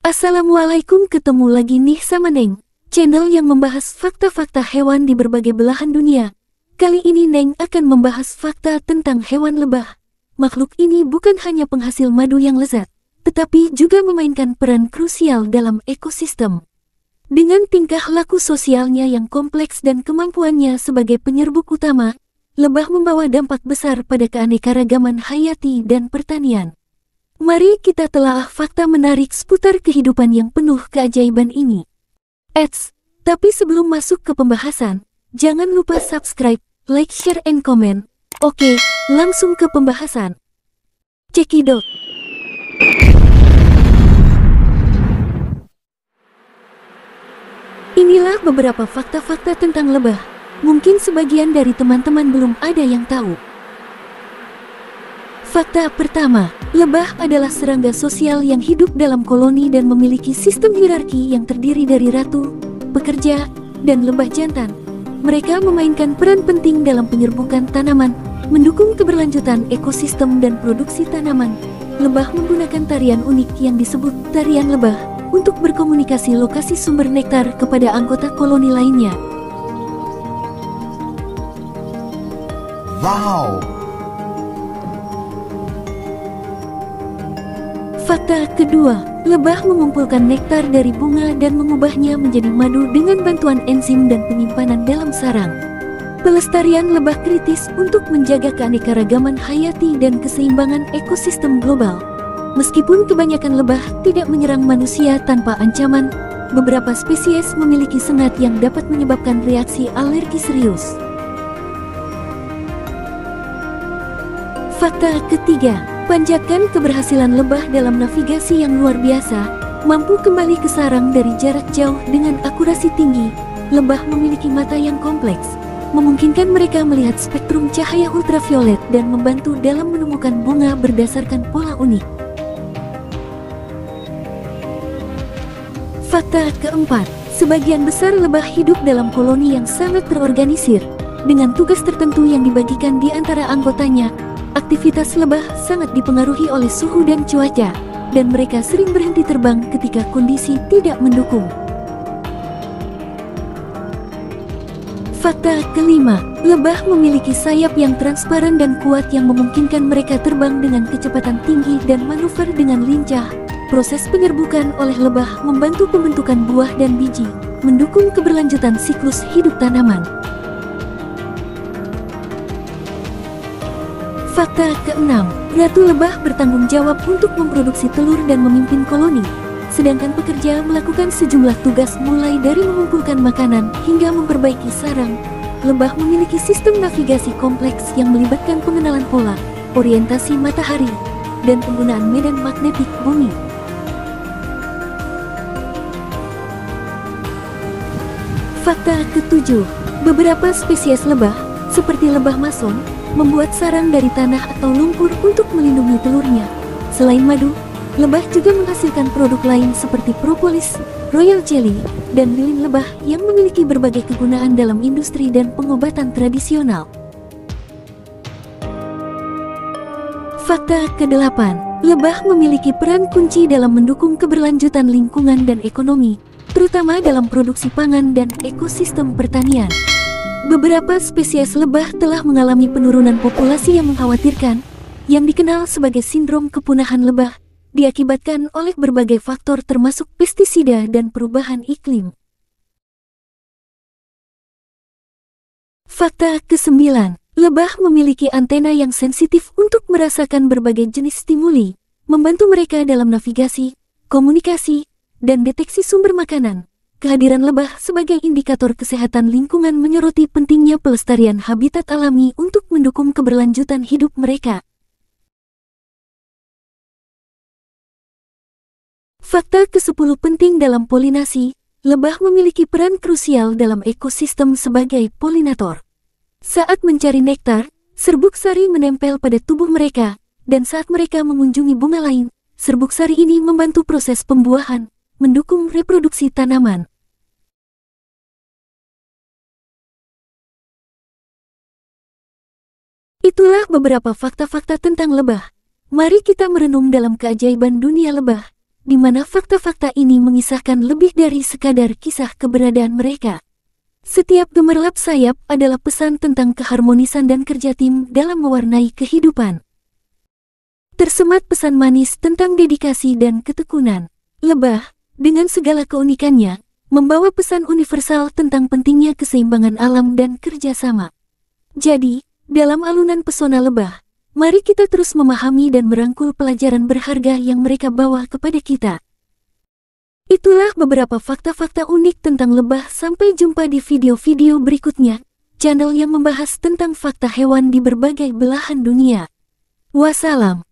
Assalamualaikum, ketemu lagi nih sama Neng, channel yang membahas fakta-fakta hewan di berbagai belahan dunia. Kali ini Neng akan membahas fakta tentang hewan lebah. Makhluk ini bukan hanya penghasil madu yang lezat, tetapi juga memainkan peran krusial dalam ekosistem. Dengan tingkah laku sosialnya yang kompleks dan kemampuannya sebagai penyerbuk utama, lebah membawa dampak besar pada keanekaragaman hayati dan pertanian. Mari kita telaah fakta menarik seputar kehidupan yang penuh keajaiban ini. Tapi sebelum masuk ke pembahasan, jangan lupa subscribe, like, share, and comment. Oke, langsung ke pembahasan. Cekidot. Inilah beberapa fakta-fakta tentang lebah. Mungkin sebagian dari teman-teman belum ada yang tahu. Fakta pertama, lebah adalah serangga sosial yang hidup dalam koloni dan memiliki sistem hierarki yang terdiri dari ratu, pekerja, dan lebah jantan. Mereka memainkan peran penting dalam penyerbukan tanaman, mendukung keberlanjutan ekosistem dan produksi tanaman. Lebah menggunakan tarian unik yang disebut tarian lebah untuk berkomunikasi lokasi sumber nektar kepada anggota koloni lainnya. Wow! Fakta kedua, lebah mengumpulkan nektar dari bunga dan mengubahnya menjadi madu dengan bantuan enzim dan penyimpanan dalam sarang. Pelestarian lebah kritis untuk menjaga keanekaragaman hayati dan keseimbangan ekosistem global. Meskipun kebanyakan lebah tidak menyerang manusia tanpa ancaman, beberapa spesies memiliki sengat yang dapat menyebabkan reaksi alergi serius. Fakta ketiga, panjatkan keberhasilan lebah dalam navigasi yang luar biasa, mampu kembali ke sarang dari jarak jauh dengan akurasi tinggi. Lebah memiliki mata yang kompleks, memungkinkan mereka melihat spektrum cahaya ultraviolet dan membantu dalam menemukan bunga berdasarkan pola unik. Fakta keempat, sebagian besar lebah hidup dalam koloni yang sangat terorganisir, dengan tugas tertentu yang dibagikan di antara anggotanya. Aktivitas lebah sangat dipengaruhi oleh suhu dan cuaca, dan mereka sering berhenti terbang ketika kondisi tidak mendukung. Fakta kelima, lebah memiliki sayap yang transparan dan kuat yang memungkinkan mereka terbang dengan kecepatan tinggi dan manuver dengan lincah. Proses penyerbukan oleh lebah membantu pembentukan buah dan biji, mendukung keberlanjutan siklus hidup tanaman. Fakta keenam, ratu lebah bertanggung jawab untuk memproduksi telur dan memimpin koloni, sedangkan pekerja melakukan sejumlah tugas mulai dari mengumpulkan makanan hingga memperbaiki sarang. Lebah memiliki sistem navigasi kompleks yang melibatkan pengenalan pola, orientasi matahari, dan penggunaan medan magnetik bumi. Fakta ketujuh, beberapa spesies lebah, seperti lebah mason, membuat sarang dari tanah atau lumpur untuk melindungi telurnya. Selain madu, lebah juga menghasilkan produk lain seperti propolis, royal jelly, dan lilin lebah yang memiliki berbagai kegunaan dalam industri dan pengobatan tradisional. Fakta ke-8, lebah memiliki peran kunci dalam mendukung keberlanjutan lingkungan dan ekonomi, terutama dalam produksi pangan dan ekosistem pertanian. Beberapa spesies lebah telah mengalami penurunan populasi yang mengkhawatirkan, yang dikenal sebagai sindrom kepunahan lebah, diakibatkan oleh berbagai faktor termasuk pestisida dan perubahan iklim. Fakta ke-9, lebah memiliki antena yang sensitif untuk merasakan berbagai jenis stimuli, membantu mereka dalam navigasi, komunikasi, dan deteksi sumber makanan. Kehadiran lebah sebagai indikator kesehatan lingkungan menyoroti pentingnya pelestarian habitat alami untuk mendukung keberlanjutan hidup mereka. Fakta ke-10 penting dalam polinasi, lebah memiliki peran krusial dalam ekosistem sebagai polinator. Saat mencari nektar, serbuk sari menempel pada tubuh mereka, dan saat mereka mengunjungi bunga lain, serbuk sari ini membantu proses pembuahan, mendukung reproduksi tanaman. Itulah beberapa fakta-fakta tentang lebah. Mari kita merenung dalam keajaiban dunia lebah. di mana fakta-fakta ini mengisahkan lebih dari sekadar kisah keberadaan mereka. Setiap gemerlap sayap adalah pesan tentang keharmonisan dan kerja tim dalam mewarnai kehidupan. Tersemat pesan manis tentang dedikasi dan ketekunan. Lebah, dengan segala keunikannya, membawa pesan universal tentang pentingnya keseimbangan alam dan kerjasama. Jadi, dalam alunan pesona lebah, mari kita terus memahami dan merangkul pelajaran berharga yang mereka bawa kepada kita. Itulah beberapa fakta-fakta unik tentang lebah. Sampai jumpa di video-video berikutnya, channel yang membahas tentang fakta hewan di berbagai belahan dunia. Wassalam.